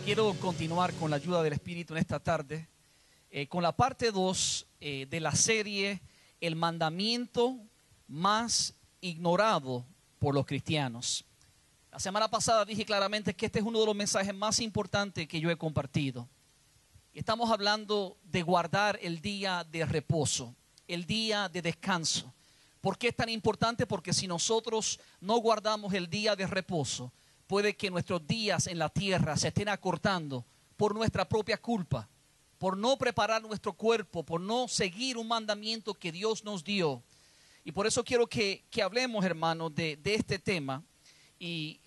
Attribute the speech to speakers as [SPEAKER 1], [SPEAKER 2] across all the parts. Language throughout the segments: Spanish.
[SPEAKER 1] Quiero continuar con la ayuda del Espíritu en esta tarde, con la parte 2 de la serie El mandamiento más ignorado por los cristianos. La semana pasada dije claramente que este es uno de los mensajes más importantes que yo he compartido. Estamos hablando de guardar el día de reposo, el día de descanso. ¿Por qué es tan importante? Porque si nosotros no guardamos el día de reposo, puede que nuestros días en la tierra se estén acortando por nuestra propia culpa, por no preparar nuestro cuerpo, por no seguir un mandamiento que Dios nos dio. Y por eso quiero que hablemos, hermanos, de este tema. Y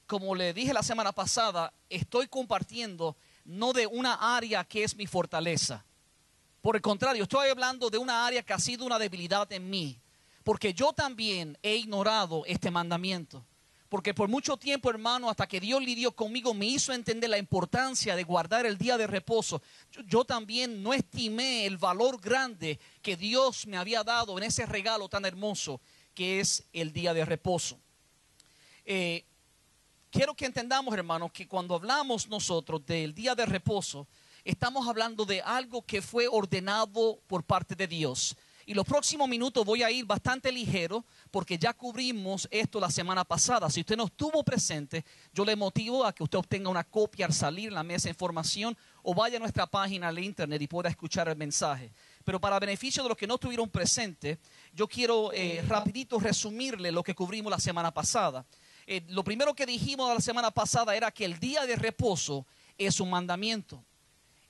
[SPEAKER 1] como le dije la semana pasada, estoy compartiendo no de una área que es mi fortaleza. Por el contrario, estoy hablando de una área que ha sido una debilidad en mí, porque yo también he ignorado este mandamiento. Porque por mucho tiempo, hermano, hasta que Dios lidió conmigo, me hizo entender la importancia de guardar el día de reposo. Yo también no estimé el valor grande que Dios me había dado en ese regalo tan hermoso que es el día de reposo. Quiero que entendamos, hermanos, que cuando hablamos nosotros del día de reposo, estamos hablando de algo que fue ordenado por parte de Dios. Y los próximos minutos voy a ir bastante ligero porque ya cubrimos esto la semana pasada. Si usted no estuvo presente, yo le motivo a que usted obtenga una copia al salir en la mesa de información o vaya a nuestra página de internet y pueda escuchar el mensaje. Pero para beneficio de los que no estuvieron presentes, yo quiero rapidito resumirle lo que cubrimos la semana pasada. Lo primero que dijimos la semana pasada era que el día de reposo es un mandamiento.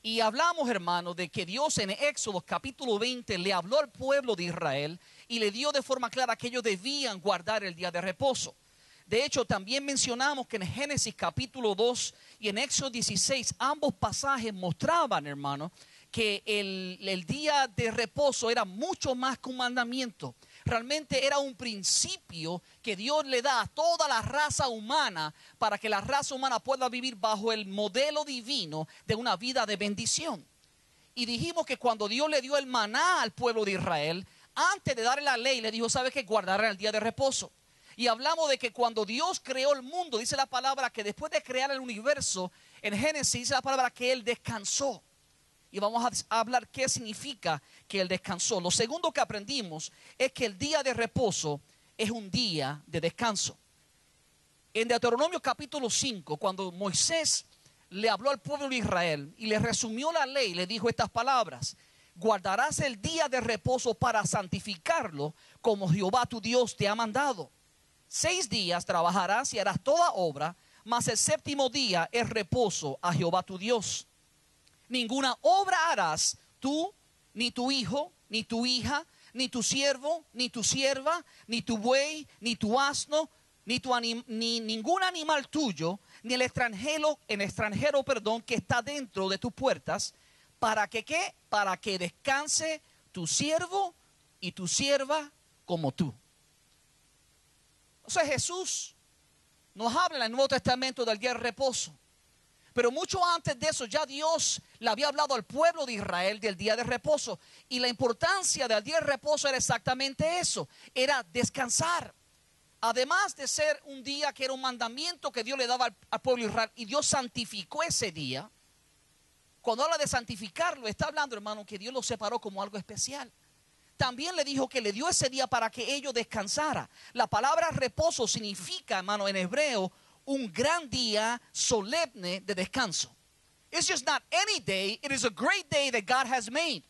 [SPEAKER 1] Y hablamos, hermanos, de que Dios en Éxodo capítulo 20 le habló al pueblo de Israel y le dio de forma clara que ellos debían guardar el día de reposo. De hecho, también mencionamos que en Génesis capítulo 2 y en Éxodo 16, ambos pasajes mostraban, hermanos, que el día de reposo era mucho más que un mandamiento. Realmente era un principio que Dios le da a toda la raza humana para que la raza humana pueda vivir bajo el modelo divino de una vida de bendición. Y dijimos que cuando Dios le dio el maná al pueblo de Israel, antes de darle la ley, le dijo, ¿sabes qué? Guardarán el día de reposo. Y hablamos de que cuando Dios creó el mundo, dice la palabra que después de crear el universo, en Génesis dice la palabra que Él descansó. Y vamos a hablar qué significa que Él descansó. Lo segundo que aprendimos es que el día de reposo es un día de descanso. En Deuteronomio capítulo 5, cuando Moisés le habló al pueblo de Israel y le resumió la ley, le dijo estas palabras: guardarás el día de reposo para santificarlo como Jehová tu Dios te ha mandado. 6 días trabajarás y harás toda obra, mas el séptimo día es reposo a Jehová tu Dios. Ninguna obra harás tú, ni tu hijo, ni tu hija, ni tu siervo, ni tu sierva, ni tu buey, ni tu asno, ni ningún animal tuyo, ni el extranjero que está dentro de tus puertas, para que ¿qué? Para que descanse tu siervo y tu sierva como tú. O sea, Jesús nos habla en el Nuevo Testamento del día de reposo. Pero mucho antes de eso ya Dios le había hablado al pueblo de Israel del día de reposo. Y la importancia del día de reposo era exactamente eso, era descansar. Además de ser un día que era un mandamiento que Dios le daba al pueblo de Israel y Dios santificó ese día. Cuando habla de santificarlo, está hablando, hermano, que Dios lo separó como algo especial. También le dijo que le dio ese día para que ellos descansaran. La palabra reposo significa, hermano, en hebreo, un gran día solemne de descanso. It's just not any day, it is a great day that God has made.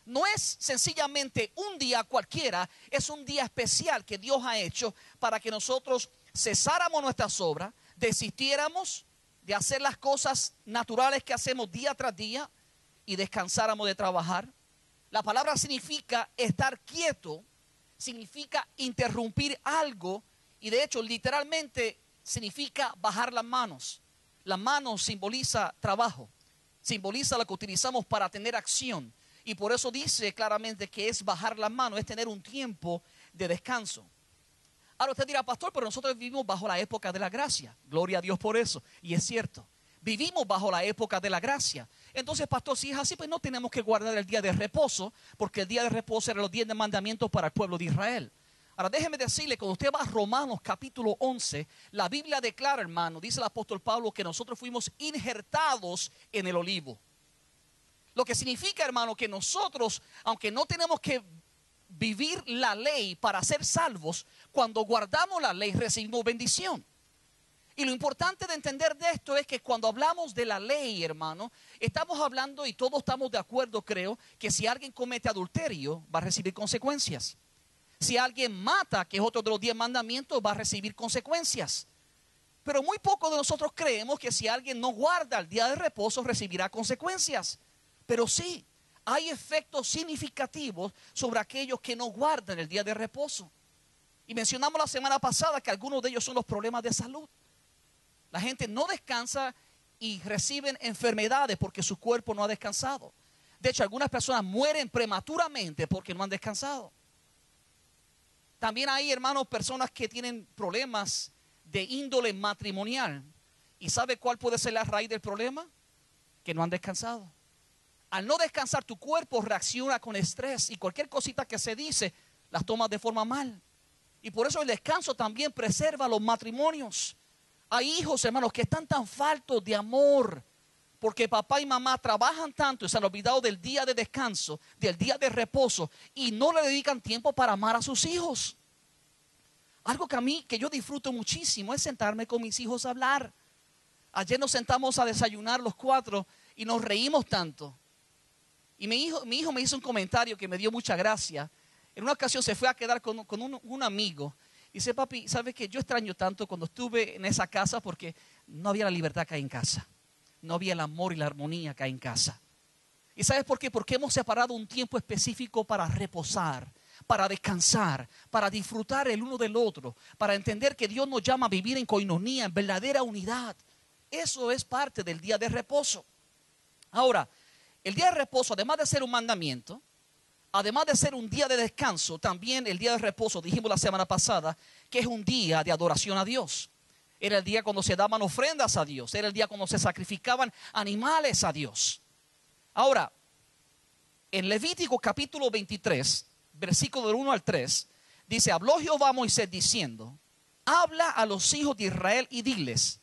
[SPEAKER 1] No es sencillamente un día cualquiera, es un día especial que Dios ha hecho para que nosotros cesáramos nuestras obras, desistiéramos de hacer las cosas naturales que hacemos día tras día y descansáramos de trabajar. La palabra significa estar quieto, significa interrumpir algo y de hecho literalmente significa bajar las manos. La mano simboliza trabajo, simboliza lo que utilizamos para tener acción. Y por eso dice claramente que es bajar las manos, es tener un tiempo de descanso. Ahora usted dirá, pastor, pero nosotros vivimos bajo la época de la gracia. Gloria a Dios por eso. Y es cierto, vivimos bajo la época de la gracia. Entonces, pastor, si es así, pues no tenemos que guardar el día de reposo, porque el día de reposo eran los 10 mandamientos para el pueblo de Israel. Ahora déjeme decirle, cuando usted va a Romanos capítulo 11, la Biblia declara, hermano, dice el apóstol Pablo, que nosotros fuimos injertados en el olivo. Lo que significa, hermano, que nosotros, aunque no tenemos que vivir la ley para ser salvos, cuando guardamos la ley recibimos bendición. Y lo importante de entender de esto es que cuando hablamos de la ley, hermano, estamos hablando, y todos estamos de acuerdo, creo, que si alguien comete adulterio va a recibir consecuencias. Si alguien mata, que es otro de los 10 mandamientos, va a recibir consecuencias. Pero muy pocos de nosotros creemos que si alguien no guarda el día de reposo recibirá consecuencias. Pero sí, hay efectos significativos sobre aquellos que no guardan el día de reposo. Y mencionamos la semana pasada que algunos de ellos son los problemas de salud. La gente no descansa y reciben enfermedades porque su cuerpo no ha descansado. De hecho, algunas personas mueren prematuramente porque no han descansado. También hay, hermanos, personas que tienen problemas de índole matrimonial. ¿Y sabe cuál puede ser la raíz del problema? Que no han descansado. Al no descansar, tu cuerpo reacciona con estrés y cualquier cosita que se dice, las tomas de forma mal. Y por eso el descanso también preserva los matrimonios. Hay hijos, hermanos, que están tan faltos de amor porque papá y mamá trabajan tanto y se han olvidado del día de descanso, del día de reposo, y no le dedican tiempo para amar a sus hijos. Algo que yo disfruto muchísimo es sentarme con mis hijos a hablar. Ayer nos sentamos a desayunar los 4 y nos reímos tanto. Y mi hijo me hizo un comentario que me dio mucha gracia. En una ocasión se fue a quedar con un amigo. Y dice, papi, ¿sabes qué? Yo extraño tanto cuando estuve en esa casa porque no había la libertad que hay en casa. No había el amor y la armonía que hay en casa. ¿Y sabes por qué? Porque hemos separado un tiempo específico para reposar, para descansar, para disfrutar el uno del otro, para entender que Dios nos llama a vivir en coinonía, en verdadera unidad. Eso es parte del día de reposo. Ahora, el día de reposo, además de ser un mandamiento, además de ser un día de descanso, también el día de reposo, dijimos la semana pasada, que es un día de adoración a Dios. Era el día cuando se daban ofrendas a Dios. Era el día cuando se sacrificaban animales a Dios. Ahora, en Levítico capítulo 23, versículo del 1 al 3, dice, habló Jehová a Moisés diciendo, habla a los hijos de Israel y diles,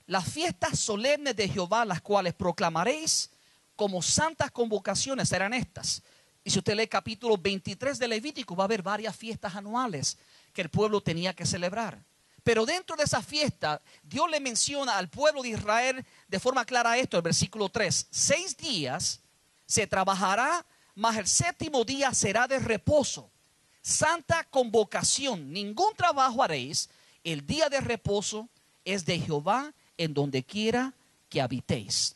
[SPEAKER 1] las fiestas solemnes de Jehová, las cuales proclamaréis como santas convocaciones serán estas. Y si usted lee capítulo 23 de Levítico, va a haber varias fiestas anuales que el pueblo tenía que celebrar. Pero dentro de esa fiesta, Dios le menciona al pueblo de Israel de forma clara esto, el versículo 3. 6 días se trabajará, mas el 7º día será de reposo. Santa convocación, ningún trabajo haréis. El día de reposo es de Jehová en donde quiera que habitéis.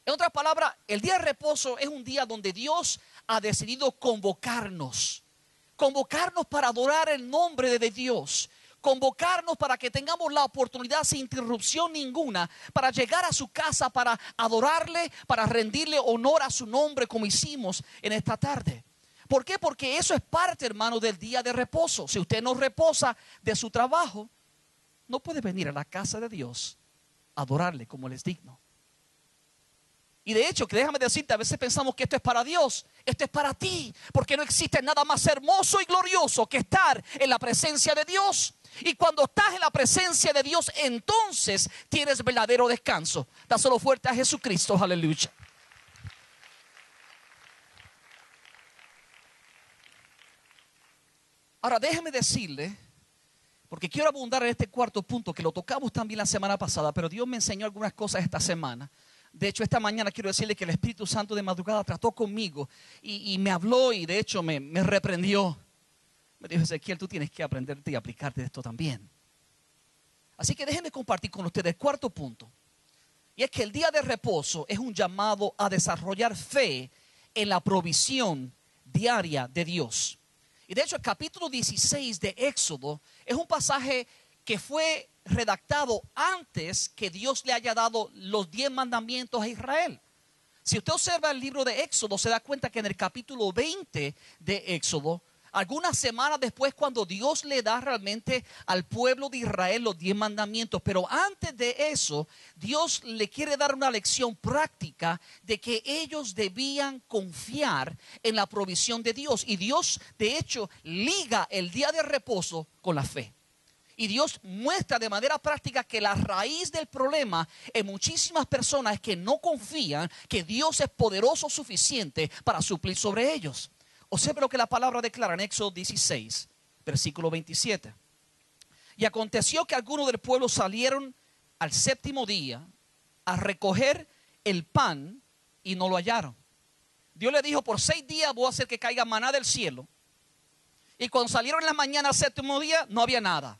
[SPEAKER 1] En otras palabras, el día de reposo es un día donde Dios ha decidido convocarnos para adorar el nombre de Dios, convocarnos para que tengamos la oportunidad sin interrupción ninguna para llegar a su casa, para adorarle, para rendirle honor a su nombre como hicimos en esta tarde. ¿Por qué? Porque eso es parte, hermano, del día de reposo. Si usted no reposa de su trabajo, no puede venir a la casa de Dios a adorarle como Él es digno. Y de hecho, que déjame decirte, a veces pensamos que esto es para Dios, esto es para ti, porque no existe nada más hermoso y glorioso que estar en la presencia de Dios. Y cuando estás en la presencia de Dios, entonces tienes verdadero descanso. Dáselo fuerte a Jesucristo, aleluya. Ahora déjeme decirle, porque quiero abundar en este cuarto punto, que lo tocamos también la semana pasada, pero Dios me enseñó algunas cosas esta semana. De hecho, esta mañana quiero decirle que el Espíritu Santo de madrugada trató conmigo y me habló y de hecho me reprendió. Me dijo, Ezequiel, tú tienes que aprenderte y aplicarte de esto también. Así que déjenme compartir con ustedes el cuarto punto. Y es que el día de reposo es un llamado a desarrollar fe en la provisión diaria de Dios. Y de hecho el capítulo 16 de Éxodo es un pasaje que fue redactado antes que Dios le haya dado los 10 mandamientos a Israel. Si usted observa el libro de Éxodo, se da cuenta que en el capítulo 20 de Éxodo algunas semanas después, cuando Dios le da realmente al pueblo de Israel los 10 mandamientos. Pero antes de eso, Dios le quiere dar una lección práctica de que ellos debían confiar en la provisión de Dios. Y Dios, de hecho, liga el día de reposo con la fe. Y Dios muestra de manera práctica que la raíz del problema en muchísimas personas es que no confían que Dios es poderoso suficiente para suplir sobre ellos. Observe lo que la palabra declara en Éxodo 16, versículo 27. Y aconteció que algunos del pueblo salieron al séptimo día a recoger el pan y no lo hallaron. Dios le dijo: por 6 días voy a hacer que caiga maná del cielo. Y cuando salieron en la mañana al séptimo día, no había nada.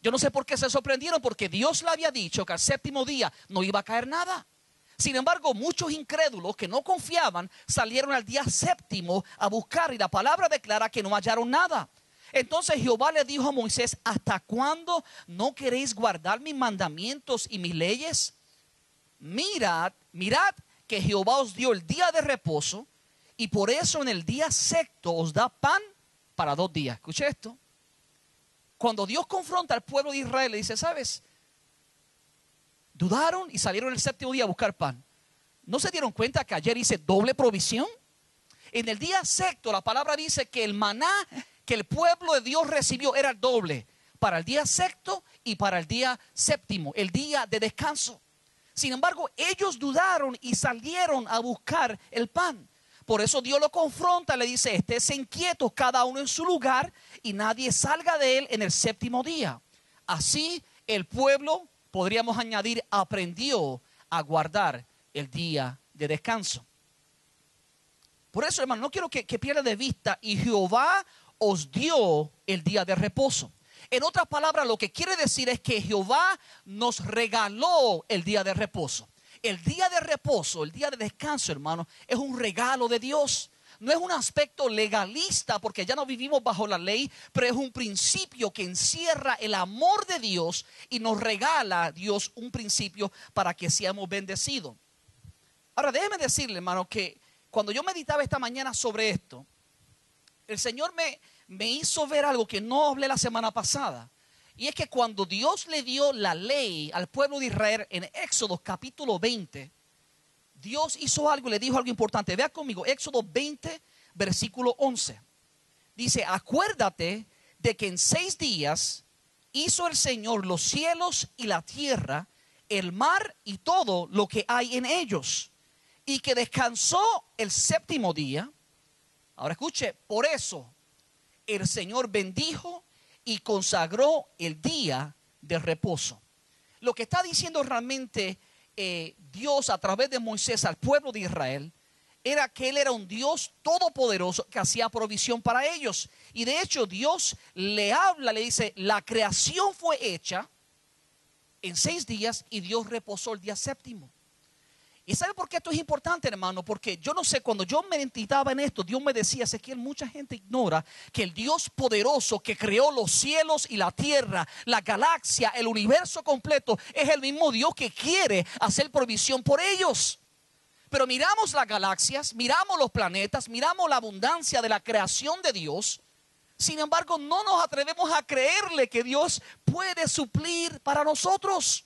[SPEAKER 1] Yo no sé por qué se sorprendieron, porque Dios le había dicho que al séptimo día no iba a caer nada. Sin embargo, muchos incrédulos que no confiaban salieron al día séptimo a buscar, y la palabra declara que no hallaron nada. Entonces Jehová le dijo a Moisés: ¿hasta cuándo no queréis guardar mis mandamientos y mis leyes? Mirad que Jehová os dio el día de reposo, y por eso en el día sexto os da pan para 2 días. Escuche esto. Cuando Dios confronta al pueblo de Israel, le dice: ¿sabes? Dudaron y salieron el séptimo día a buscar pan. ¿No se dieron cuenta que ayer hice doble provisión? En el día sexto la palabra dice que el maná que el pueblo de Dios recibió era doble, para el día sexto y para el día séptimo, el día de descanso. Sin embargo, ellos dudaron y salieron a buscar el pan. Por eso Dios lo confronta, le dice: esténse inquietos cada uno en su lugar y nadie salga de él en el séptimo día. Así el pueblo, podríamos añadir, aprendió a guardar el día de descanso. Por eso, hermano, no quiero que pierda de vista: y Jehová os dio el día de reposo. En otras palabras, lo que quiere decir es que Jehová nos regaló el día de reposo. El día de reposo, el día de descanso, hermano, es un regalo de Dios. No es un aspecto legalista, porque ya no vivimos bajo la ley, pero es un principio que encierra el amor de Dios y nos regala Dios un principio para que seamos bendecidos. Ahora, déjeme decirle, hermano, que cuando yo meditaba esta mañana sobre esto, el Señor me hizo ver algo que no hablé la semana pasada. Y es que cuando Dios le dio la ley al pueblo de Israel en Éxodo capítulo 20, Dios hizo algo y le dijo algo importante. Vea conmigo, Éxodo 20, versículo 11. Dice: acuérdate de que en 6 días hizo el Señor los cielos y la tierra, el mar y todo lo que hay en ellos, y que descansó el séptimo día. Ahora escuche: por eso el Señor bendijo y consagró el día de reposo. Lo que está diciendo realmente Dios a través de Moisés al pueblo de Israel era que Él era un Dios todopoderoso que hacía provisión para ellos. Y de hecho Dios le habla, le dice: la creación fue hecha en 6 días y Dios reposó el día séptimo. ¿Y sabe por qué esto es importante, hermano? Porque yo no sé, cuando yo meditaba en esto, Dios me decía: Ezequiel, mucha gente ignora que el Dios poderoso que creó los cielos y la tierra, la galaxia, el universo completo, es el mismo Dios que quiere hacer provisión por ellos. Pero miramos las galaxias, miramos los planetas, miramos la abundancia de la creación de Dios. Sin embargo, no nos atrevemos a creerle que Dios puede suplir para nosotros.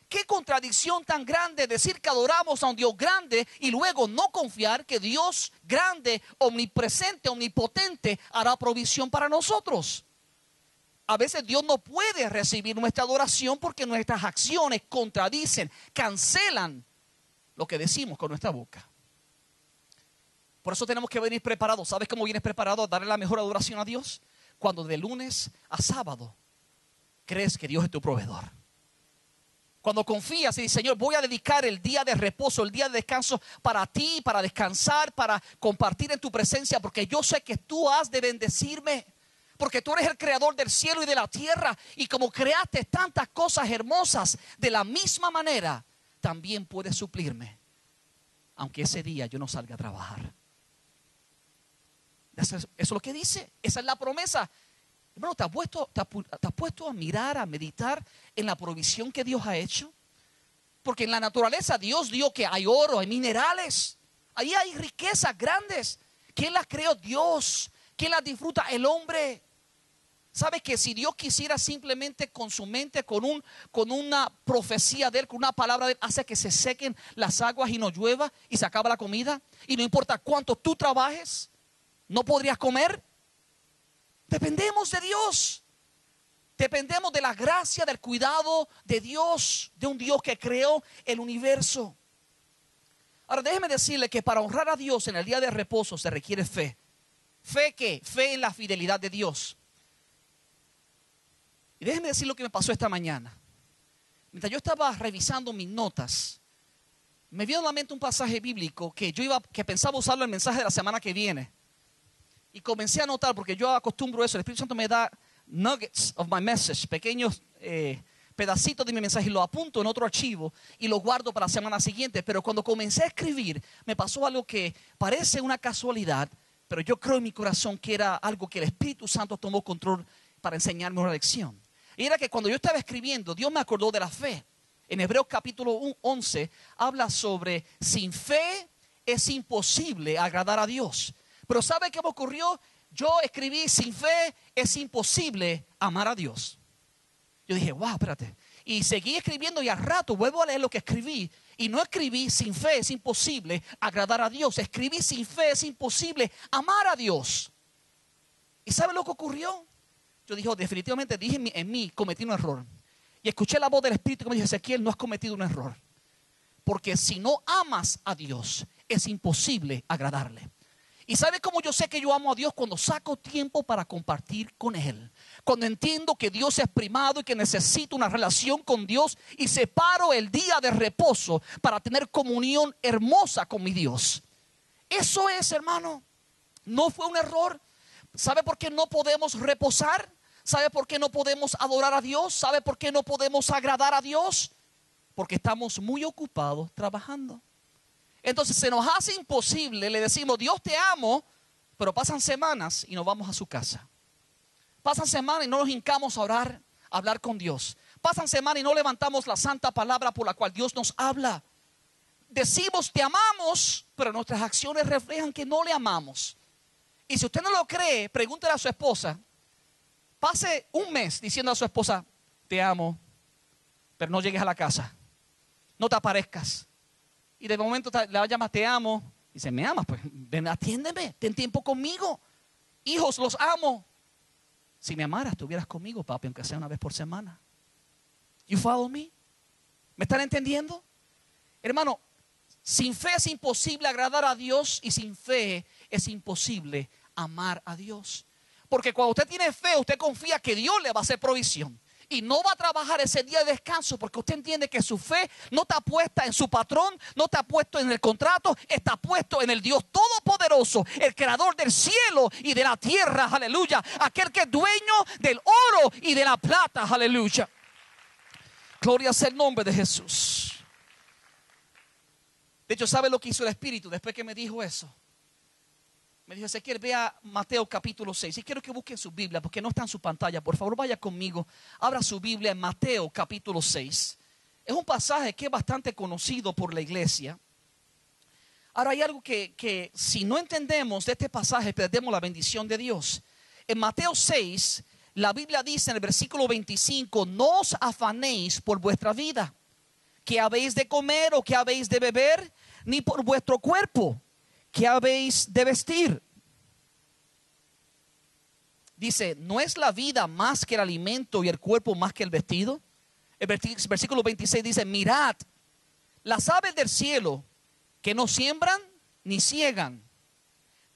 [SPEAKER 1] Qué contradicción tan grande decir que adoramos a un Dios grande y luego no confiar que Dios grande, omnipresente, omnipotente hará provisión para nosotros. A veces Dios no puede recibir nuestra adoración porque nuestras acciones contradicen, cancelan lo que decimos con nuestra boca. Por eso tenemos que venir preparados. ¿Sabes cómo vienes preparado a darle la mejor adoración a Dios? Cuando de lunes a sábado crees que Dios es tu proveedor. Cuando confías y dices: Señor, voy a dedicar el día de reposo, el día de descanso para ti, para descansar, para compartir en tu presencia, porque yo sé que tú has de bendecirme, porque tú eres el creador del cielo y de la tierra, y como creaste tantas cosas hermosas, de la misma manera también puedes suplirme, aunque ese día yo no salga a trabajar. Eso es lo que dice, esa es la promesa. Hermano, ¿te has puesto a mirar, a meditar en la provisión que Dios ha hecho? Porque en la naturaleza Dios dio que hay oro, hay minerales, ahí hay riquezas grandes. ¿Quién las creó? Dios. ¿Quién las disfruta? El hombre. ¿Sabe que si Dios quisiera simplemente con su mente, con una profecía de Él, con una palabra de Él, hace que se sequen las aguas y no llueva y se acaba la comida? Y no importa cuánto tú trabajes, ¿no podrías comer? Dependemos de Dios. Dependemos de la gracia, del cuidado de Dios, de un Dios que creó el universo. Ahora déjeme decirle que para honrar a Dios en el día de reposo se requiere fe. ¿Fe qué? Fe en la fidelidad de Dios. Y déjeme decir lo que me pasó esta mañana. Mientras yo estaba revisando mis notas, me vino a la mente un pasaje bíblico que pensaba usarlo en el mensaje de la semana que viene. Y comencé a notar, porque yo acostumbro eso, el Espíritu Santo me da nuggets of my message, pequeños pedacitos de mi mensaje, y lo apunto en otro archivo y lo guardo para la semana siguiente. Pero cuando comencé a escribir, me pasó algo que parece una casualidad, pero yo creo en mi corazón que era algo que el Espíritu Santo tomó control para enseñarme una lección. Y era que cuando yo estaba escribiendo, Dios me acordó de la fe. En Hebreos capítulo 11 habla sobre sin fe es imposible agradar a Dios. Pero ¿sabe qué me ocurrió? Yo escribí sin fe es imposible amar a Dios. Yo dije, wow, espérate. Y seguí escribiendo y al rato vuelvo a leer lo que escribí. Y no escribí sin fe es imposible agradar a Dios. Escribí sin fe es imposible amar a Dios. ¿Y sabe lo que ocurrió? Yo dije, definitivamente dije en mí cometí un error. Y escuché la voz del Espíritu que me dijo, Ezequiel, no has cometido un error. Porque si no amas a Dios, es imposible agradarle. ¿Y sabe cómo yo sé que yo amo a Dios? Cuando saco tiempo para compartir con Él. Cuando entiendo que Dios es primado y que necesito una relación con Dios. Y separo el día de reposo para tener comunión hermosa con mi Dios. Eso es, hermano. No fue un error. ¿Sabe por qué no podemos reposar? ¿Sabe por qué no podemos adorar a Dios? ¿Sabe por qué no podemos agradar a Dios? Porque estamos muy ocupados trabajando. Entonces se nos hace imposible, le decimos, Dios te amo, pero pasan semanas y nos vamos a su casa. Pasan semanas y no nos hincamos a orar, a hablar con Dios. Pasan semanas y no levantamos la santa palabra por la cual Dios nos habla. Decimos te amamos, pero nuestras acciones reflejan que no le amamos. Y si usted no lo cree, pregúntele a su esposa. Pase un mes diciendo a su esposa, te amo, pero no llegues a la casa. No te aparezcas. Y de momento le llama, te amo. Dice, ¿me amas? Pues ven, atiéndeme, ten tiempo conmigo. Hijos, los amo. Si me amaras, estuvieras conmigo, papi, aunque sea una vez por semana. You follow me? ¿Me están entendiendo? Hermano, sin fe es imposible agradar a Dios y sin fe es imposible amar a Dios. Porque cuando usted tiene fe, usted confía que Dios le va a hacer provisión. Y no va a trabajar ese día de descanso porque usted entiende que su fe no está puesta en su patrón, no está puesto en el contrato, está puesto en el Dios Todopoderoso, el creador del cielo y de la tierra, aleluya. Aquel que es dueño del oro y de la plata, aleluya. Gloria sea el nombre de Jesús. De hecho, ¿sabe lo que hizo el Espíritu después que me dijo eso? Me dijo, Ezequiel, vea Mateo capítulo 6. Y quiero que busquen su Biblia porque no está en su pantalla. Por favor, vaya conmigo. Abra su Biblia en Mateo capítulo 6. Es un pasaje que es bastante conocido por la iglesia. Ahora hay algo que si no entendemos de este pasaje, perdemos la bendición de Dios. En Mateo 6, la Biblia dice en el versículo 25, no os afanéis por vuestra vida, qué habéis de comer o qué habéis de beber, ni por vuestro cuerpo, ¿qué habéis de vestir? Dice, ¿no es la vida más que el alimento y el cuerpo más que el vestido? El versículo 26 dice, mirad las aves del cielo que no siembran ni ciegan,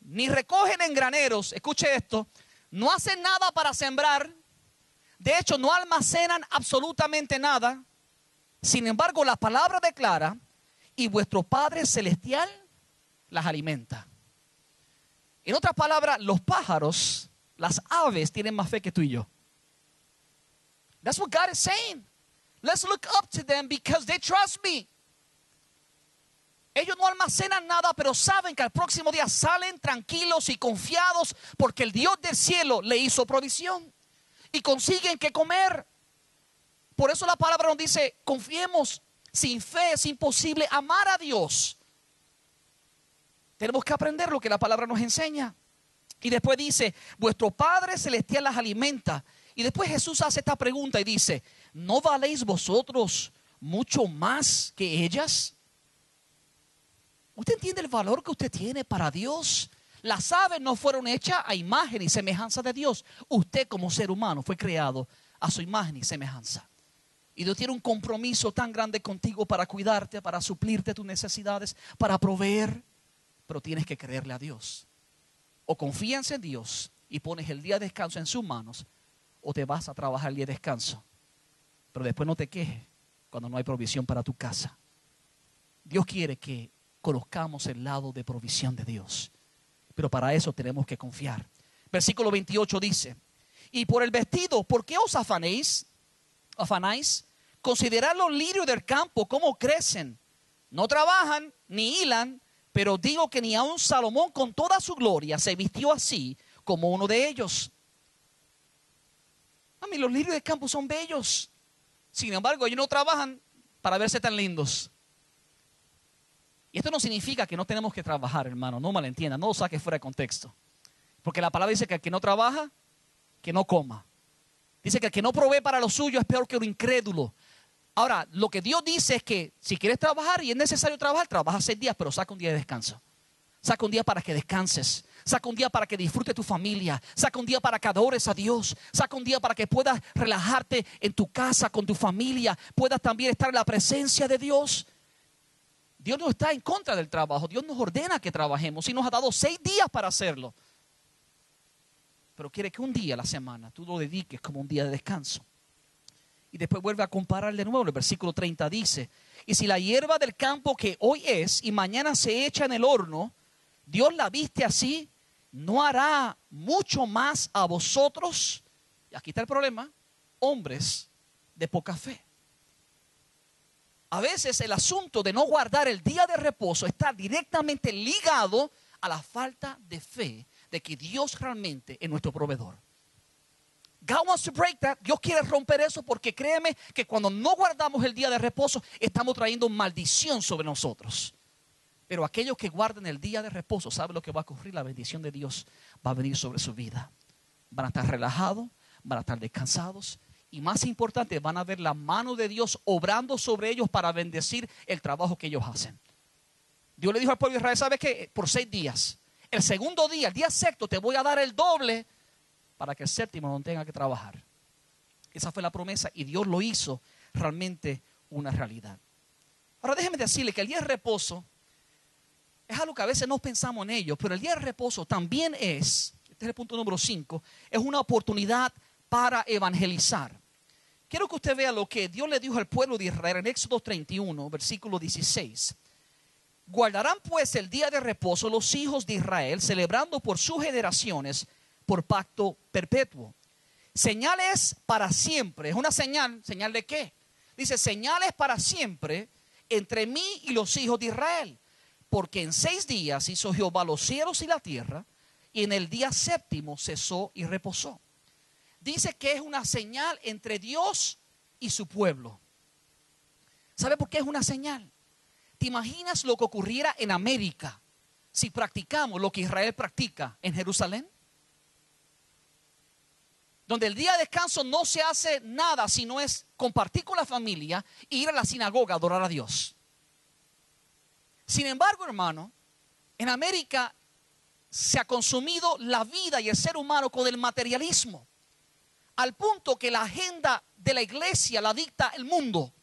[SPEAKER 1] ni recogen en graneros. Escuche esto, no hacen nada para sembrar. De hecho, no almacenan absolutamente nada. Sin embargo, la palabra declara, y vuestro Padre Celestial las alimenta. En otras palabras, los pájaros, las aves tienen más fe que tú y yo. That's what God is saying. Let's look up to them because they trust me. Ellos no almacenan nada, pero saben que al próximo día salen tranquilos y confiados porque el Dios del cielo le hizo provisión y consiguen que comer. Por eso la palabra nos dice, confiemos. Sin fe es imposible amar a Dios. Tenemos que aprender lo que la palabra nos enseña. Y después dice, vuestro Padre Celestial las alimenta. Y después Jesús hace esta pregunta y dice, ¿no valéis vosotros mucho más que ellas? ¿Usted entiende el valor que usted tiene para Dios? Las aves no fueron hechas a imagen y semejanza de Dios. Usted como ser humano fue creado a su imagen y semejanza. Y Dios tiene un compromiso tan grande contigo para cuidarte, para suplirte tus necesidades, para proveer. Pero tienes que creerle a Dios. O confías en Dios y pones el día de descanso en sus manos, o te vas a trabajar el día de descanso. Pero después no te quejes cuando no hay provisión para tu casa. Dios quiere que conozcamos el lado de provisión de Dios. Pero para eso tenemos que confiar. Versículo 28 dice, y por el vestido, ¿por qué os afanáis? Considerad los lirios del campo, cómo crecen. No trabajan ni hilan, pero digo que ni aun Salomón con toda su gloria se vistió así como uno de ellos. A mí los lirios del campo son bellos. Sin embargo, ellos no trabajan para verse tan lindos. Y esto no significa que no tenemos que trabajar, hermano. No malentiendan, no lo saques fuera de contexto. Porque la palabra dice que el que no trabaja, que no coma. Dice que el que no provee para lo suyo es peor que un incrédulo. Ahora, lo que Dios dice es que si quieres trabajar y es necesario trabajar, trabaja 6 días, pero saca un día de descanso. Saca un día para que descanses. Saca un día para que disfrutes tu familia. Saca un día para que adores a Dios. Saca un día para que puedas relajarte en tu casa con tu familia. Puedas también estar en la presencia de Dios. Dios no está en contra del trabajo. Dios nos ordena que trabajemos y nos ha dado 6 días para hacerlo. Pero quiere que un día a la semana tú lo dediques como un día de descanso. Y después vuelve a comparar de nuevo. El versículo 30 dice, y si la hierba del campo que hoy es y mañana se echa en el horno, Dios la viste así, ¿no hará mucho más a vosotros? Y aquí está el problema, hombres de poca fe. A veces el asunto de no guardar el día de reposo está directamente ligado a la falta de fe de que Dios realmente es nuestro proveedor. God wants to break that. Dios quiere romper eso porque créeme que cuando no guardamos el día de reposo estamos trayendo maldición sobre nosotros. Pero aquellos que guardan el día de reposo saben lo que va a ocurrir. La bendición de Dios va a venir sobre su vida. Van a estar relajados, van a estar descansados y más importante van a ver la mano de Dios obrando sobre ellos para bendecir el trabajo que ellos hacen. Dios le dijo al pueblo de Israel, ¿sabes qué? Por 6 días. El segundo día, el día sexto, te voy a dar el doble para que el séptimo no tenga que trabajar. Esa fue la promesa y Dios lo hizo realmente una realidad. Ahora déjeme decirle que el día de reposo es algo que a veces no pensamos en ello, pero el día de reposo también es, este es el punto número 5, es una oportunidad para evangelizar. Quiero que usted vea lo que Dios le dijo al pueblo de Israel en Éxodo 31, versículo 16. Guardarán pues el día de reposo los hijos de Israel, celebrando por sus generaciones por pacto perpetuo. Señales para siempre. Es una señal. ¿Señal de qué? Dice, señales para siempre entre mí y los hijos de Israel. Porque en 6 días hizo Jehová los cielos y la tierra, y en el día séptimo cesó y reposó. Dice que es una señal entre Dios y su pueblo. ¿Sabe por qué es una señal? ¿Te imaginas lo que ocurriera en América si practicamos lo que Israel practica en Jerusalén? Donde el día de descanso no se hace nada, sino es compartir con la familia e ir a la sinagoga a adorar a Dios. Sin embargo, hermano, en América se ha consumido la vida y el ser humano con el materialismo, al punto que la agenda de la iglesia la dicta el mundo.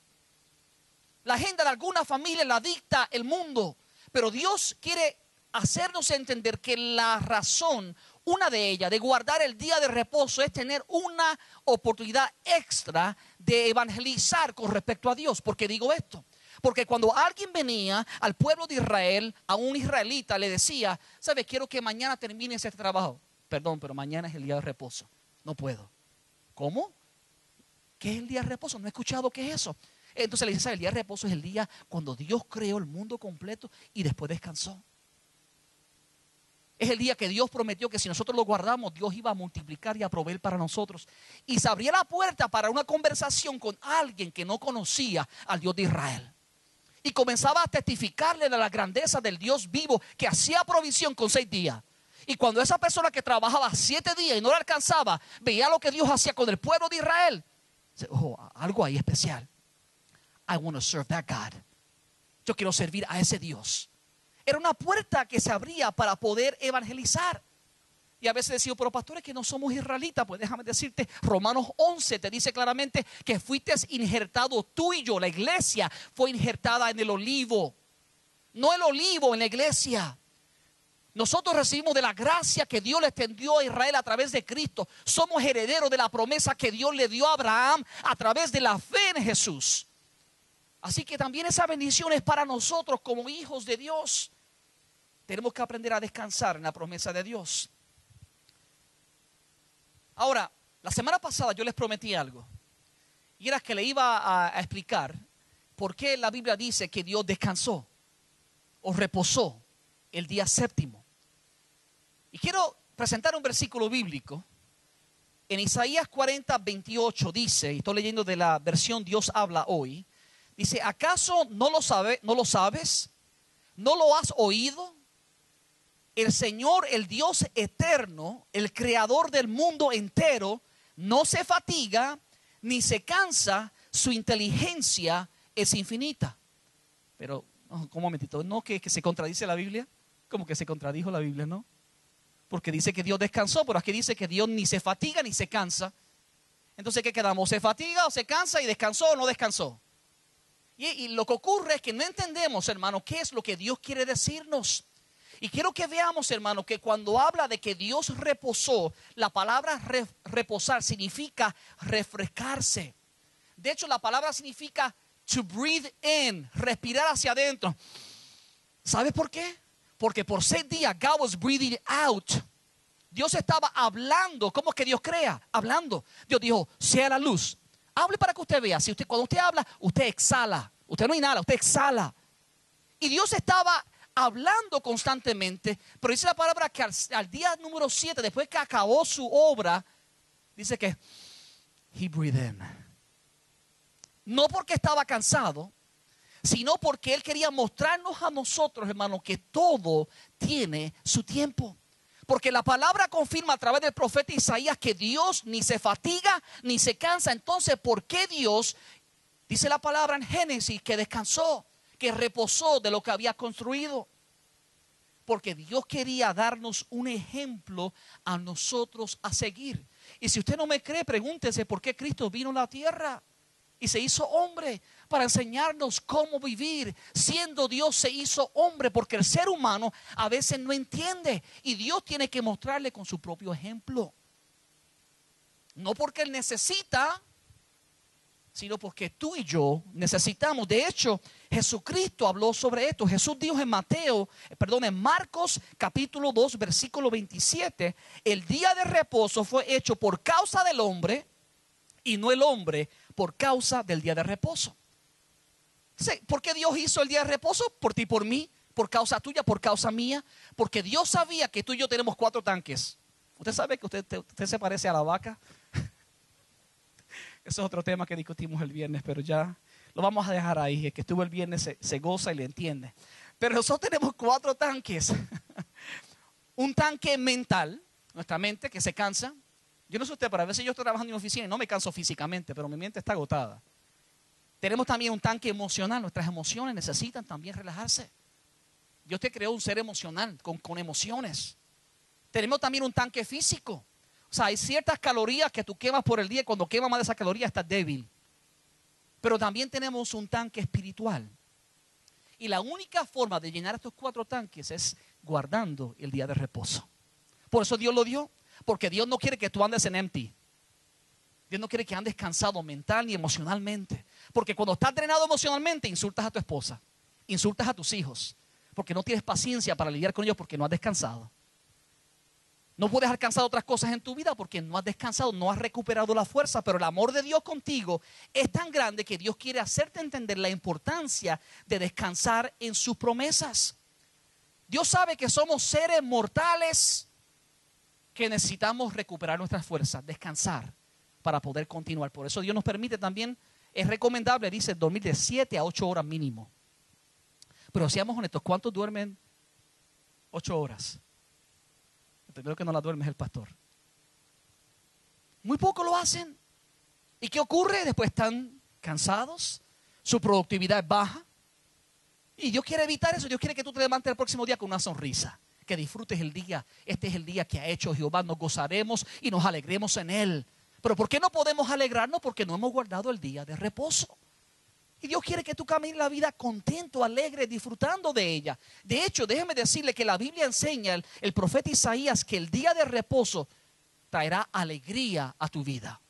[SPEAKER 1] La agenda de alguna familia la dicta el mundo. Pero Dios quiere hacernos entender que la razón, una de ellas, de guardar el día de reposo es tener una oportunidad extra de evangelizar con respecto a Dios. ¿Por qué digo esto? Porque cuando alguien venía al pueblo de Israel, a un israelita, le decía, ¿sabes? Quiero que mañana termines este trabajo. Perdón, pero mañana es el día de reposo. No puedo. ¿Cómo? ¿Qué es el día de reposo? No he escuchado qué es eso. Entonces le dice, ¿sabes? El día de reposo es el día cuando Dios creó el mundo completo y después descansó. Es el día que Dios prometió que si nosotros lo guardamos, Dios iba a multiplicar y a proveer para nosotros. Y se abría la puerta para una conversación con alguien que no conocía al Dios de Israel. Y comenzaba a testificarle de la grandeza del Dios vivo que hacía provisión con 6 días. Y cuando esa persona que trabajaba 7 días y no le alcanzaba, veía lo que Dios hacía con el pueblo de Israel, dice, oh, algo ahí especial. I want to serve that God. Yo quiero servir a ese Dios. Era una puerta que se abría para poder evangelizar. Y a veces decimos, pero pastores, que no somos israelitas. Pues déjame decirte, Romanos 11 te dice claramente que fuiste injertado tú y yo. La iglesia fue injertada en el olivo. No el olivo en la iglesia. Nosotros recibimos de la gracia que Dios le extendió a Israel a través de Cristo. Somos herederos de la promesa que Dios le dio a Abraham a través de la fe en Jesús. Así que también esa bendición es para nosotros como hijos de Dios. Tenemos que aprender a descansar en la promesa de Dios. Ahora, la semana pasada yo les prometí algo. Y era que le iba a explicar por qué la Biblia dice que Dios descansó o reposó el día séptimo. Y quiero presentar un versículo bíblico. En Isaías 40, 28 dice, y estoy leyendo de la versión Dios habla hoy, dice, ¿acaso no lo sabes? ¿No lo has oído? El Señor, el Dios eterno, el creador del mundo entero, no se fatiga ni se cansa, su inteligencia es infinita. Pero, un momentito, ¿no que se contradice la Biblia? ¿Cómo que se contradijo la Biblia, no? Porque dice que Dios descansó, pero aquí dice que Dios ni se fatiga ni se cansa. Entonces, ¿qué quedamos? ¿Se fatiga o se cansa y descansó o no descansó? Y lo que ocurre es que no entendemos, hermano, qué es lo que Dios quiere decirnos. Y quiero que veamos, hermano, que cuando habla de que Dios reposó, la palabra reposar significa refrescarse. De hecho, la palabra significa to breathe in, respirar hacia adentro. ¿Sabes por qué? Porque por 6 días God was breathing out. Dios estaba hablando. ¿Cómo es que Dios crea? Hablando. Dios dijo, sea la luz. Hable para que usted vea. Cuando usted habla, usted exhala. Usted no inhala, usted exhala. Y Dios estaba hablando constantemente, pero dice la palabra que al día número 7, después que acabó su obra, dice que he breathed in. No porque estaba cansado, sino porque Él quería mostrarnos a nosotros, hermanos, que todo tiene su tiempo. Porque la palabra confirma a través del profeta Isaías que Dios ni se fatiga ni se cansa. Entonces, ¿por qué Dios, dice la palabra en Génesis, que descansó, que reposó de lo que había construido? Porque Dios quería darnos un ejemplo a nosotros a seguir. Y si usted no me cree, pregúntese por qué Cristo vino a la tierra y se hizo hombre para enseñarnos cómo vivir. Siendo Dios se hizo hombre, porque el ser humano a veces no entiende y Dios tiene que mostrarle con su propio ejemplo. No porque Él necesita, sino porque tú y yo necesitamos. De hecho, Jesucristo habló sobre esto. Jesús dijo en en Marcos capítulo 2, versículo 27, el día de reposo fue hecho por causa del hombre y no el hombre por causa del día de reposo. ¿Por qué Dios hizo el día de reposo? Por ti y por mí, por causa tuya, por causa mía. Porque Dios sabía que tú y yo tenemos 4 tanques. ¿Usted sabe que usted se parece a la vaca? Ese es otro tema que discutimos el viernes, pero ya lo vamos a dejar ahí. El que estuvo el viernes se goza y le entiende. Pero nosotros tenemos 4 tanques. Un tanque mental, nuestra mente que se cansa. Yo no sé usted, pero a veces yo estoy trabajando en mi oficina y no me canso físicamente, pero mi mente está agotada. Tenemos también un tanque emocional. Nuestras emociones necesitan también relajarse. Dios te creó un ser emocional, con emociones. Tenemos también un tanque físico. O sea, hay ciertas calorías que tú quemas por el día y cuando quemas más de esas calorías estás débil. Pero también tenemos un tanque espiritual. Y la única forma de llenar estos 4 tanques es guardando el día de reposo. Por eso Dios lo dio. Porque Dios no quiere que tú andes en empty. Dios no quiere que andes cansado mental ni emocionalmente. Porque cuando estás drenado emocionalmente, insultas a tu esposa, insultas a tus hijos, porque no tienes paciencia para lidiar con ellos porque no has descansado. No puedes alcanzar otras cosas en tu vida porque no has descansado, no has recuperado la fuerza. Pero el amor de Dios contigo es tan grande que Dios quiere hacerte entender la importancia de descansar en sus promesas. Dios sabe que somos seres mortales que necesitamos recuperar nuestras fuerzas, descansar para poder continuar. Por eso Dios nos permite también, es recomendable, dice, dormir de 7 a 8 horas mínimo. Pero seamos honestos, ¿cuántos duermen 8 horas? primero que no la duerme es el pastor. Muy poco lo hacen. ¿Y qué ocurre? Después están cansados, su productividad es baja. Y Dios quiere evitar eso. Dios quiere que tú te levantes el próximo día con una sonrisa, que disfrutes el día. Este es el día que ha hecho Jehová, nos gozaremos y nos alegremos en él. Pero ¿por qué no podemos alegrarnos? Porque no hemos guardado el día de reposo. Y Dios quiere que tú camines la vida contento, alegre, disfrutando de ella. De hecho, déjeme decirle que la Biblia enseña, el profeta Isaías, que el día de reposo traerá alegría a tu vida.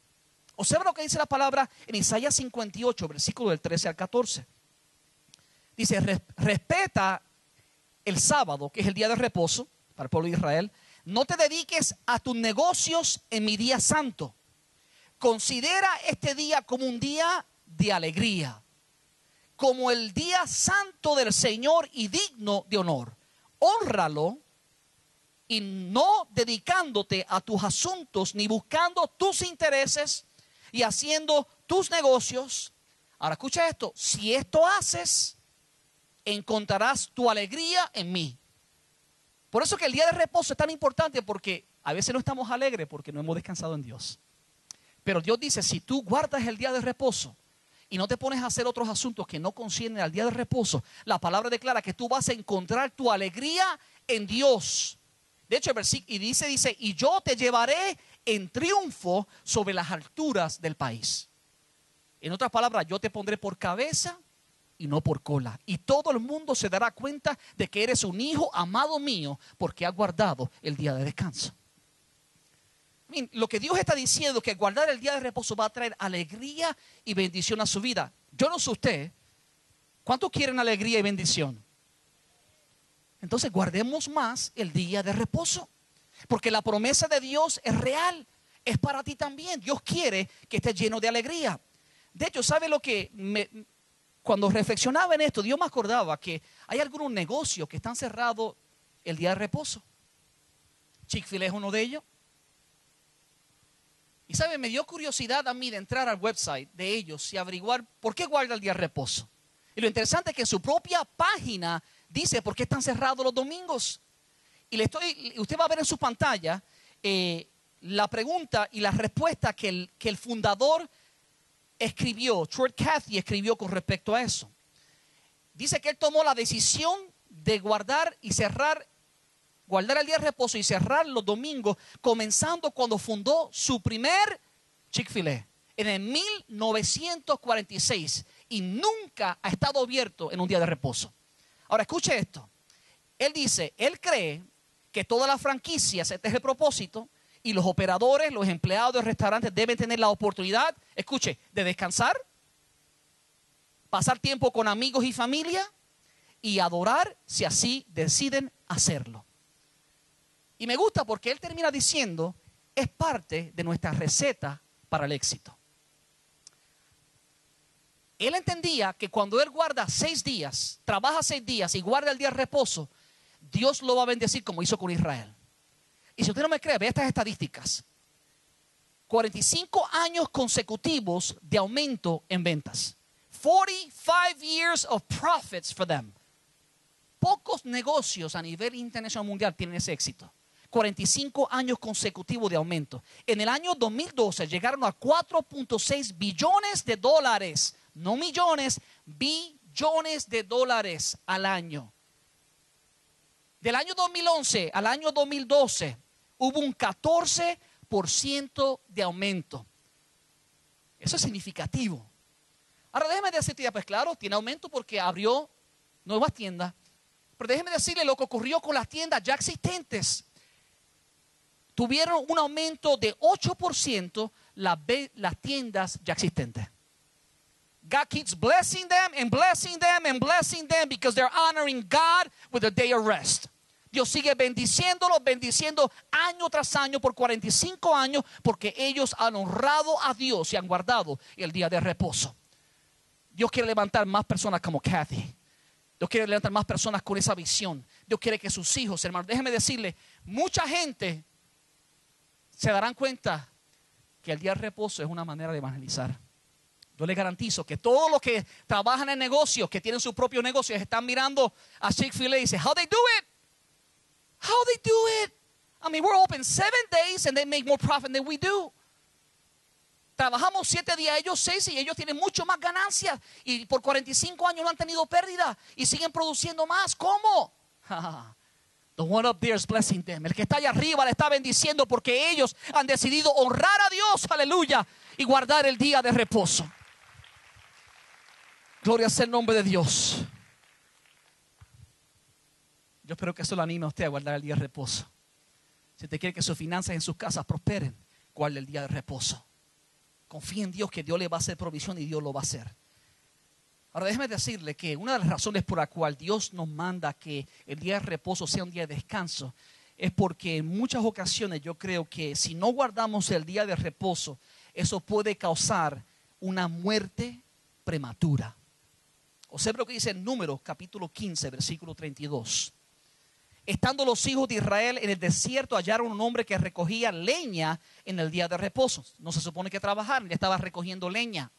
[SPEAKER 1] Observa lo que dice la palabra en Isaías 58, versículo del 13 al 14. Dice, respeta el sábado, que es el día de reposo para el pueblo de Israel. No te dediques a tus negocios en mi día santo. Considera este día como un día de alegría, como el día santo del Señor y digno de honor. Hónralo y no dedicándote a tus asuntos, ni buscando tus intereses y haciendo tus negocios. Ahora escucha esto, si esto haces, encontrarás tu alegría en mí. Por eso que el día de reposo es tan importante, porque a veces no estamos alegres porque no hemos descansado en Dios. Pero Dios dice, si tú guardas el día de reposo y no te pones a hacer otros asuntos que no conciernen al día de reposo, la palabra declara que tú vas a encontrar tu alegría en Dios. De hecho, el versículo dice, y yo te llevaré en triunfo sobre las alturas del país. En otras palabras, yo te pondré por cabeza y no por cola. Y todo el mundo se dará cuenta de que eres un hijo amado mío, porque has guardado el día de descanso. Lo que Dios está diciendo, que guardar el día de reposo va a traer alegría y bendición a su vida. Yo no sé usted, ¿cuántos quieren alegría y bendición? Entonces guardemos más el día de reposo, porque la promesa de Dios es real, es para ti también. Dios quiere que estés lleno de alegría. De hecho, ¿sabe lo que cuando reflexionaba en esto, Dios me acordaba que hay algunos negocios que están cerrados el día de reposo? Chick-fil-A es uno de ellos. Y sabe, me dio curiosidad a mí de entrar al website de ellos y averiguar por qué guarda el día de reposo. Y lo interesante es que en su propia página dice por qué están cerrados los domingos. Y usted va a ver en su pantalla la pregunta y la respuesta que el fundador escribió, Stuart Cathy escribió con respecto a eso. Dice que él tomó la decisión de guardar el día de reposo y cerrar los domingos, comenzando cuando fundó su primer Chick-fil-A en el 1946, y nunca ha estado abierto en un día de reposo. Ahora escuche esto. Él dice, él cree que todas las franquicias, este es el propósito, y los operadores, los empleados de restaurantes deben tener la oportunidad, escuche, de descansar, pasar tiempo con amigos y familia y adorar si así deciden hacerlo. Y me gusta porque él termina diciendo, es parte de nuestra receta para el éxito. Él entendía que cuando él guarda 6 días, trabaja 6 días y guarda el día de reposo, Dios lo va a bendecir como hizo con Israel. Y si usted no me cree, vea estas estadísticas. 45 años consecutivos de aumento en ventas. 45 years of profits for them. Pocos negocios a nivel internacional mundial tienen ese éxito. 45 años consecutivos de aumento. En el año 2012 llegaron a 4.6 billones de dólares. No millones, billones de dólares al año. Del año 2011 al año 2012 hubo un 14% de aumento. Eso es significativo. Ahora déjeme decirte, pues claro, tiene aumento porque abrió nuevas tiendas. Pero déjeme decirle lo que ocurrió con las tiendas ya existentes. Tuvieron un aumento de 8% las tiendas ya existentes. God keeps blessing them and blessing them and blessing them because they're honoring God with a day of rest. Dios sigue bendiciéndolos, bendiciendo año tras año por 45 años porque ellos han honrado a Dios y han guardado el día de reposo. Dios quiere levantar más personas como Cathy. Dios quiere levantar más personas con esa visión. Dios quiere que sus hijos, hermanos, déjeme decirle, mucha gente se darán cuenta que el día de reposo es una manera de evangelizar. Yo les garantizo que todos los que trabajan en negocios, que tienen su propio negocio, están mirando a Chick-fil-A y dicen, how they do it? How they do it? I mean, we're open 7 days and they make more profit than we do. Trabajamos 7 días, ellos 6, y ellos tienen mucho más ganancias. Y por 45 años no han tenido pérdida y siguen produciendo más. ¿Cómo? The one up there is blessing them. El que está allá arriba le está bendiciendo porque ellos han decidido honrar a Dios, aleluya, y guardar el día de reposo. Gloria sea el nombre de Dios. Yo espero que eso lo anime a usted a guardar el día de reposo. Si usted quiere que sus finanzas en sus casas prosperen, guarde el día de reposo. Confíe en Dios que Dios le va a hacer provisión y Dios lo va a hacer. Ahora déjeme decirle que una de las razones por la cual Dios nos manda que el día de reposo sea un día de descanso es porque en muchas ocasiones yo creo que si no guardamos el día de reposo, eso puede causar una muerte prematura. Observe lo que dice en Números capítulo 15, versículo 32. Estando los hijos de Israel en el desierto, hallaron un hombre que recogía leña en el día de reposo. No se supone que trabajaran, ya estaba recogiendo leña.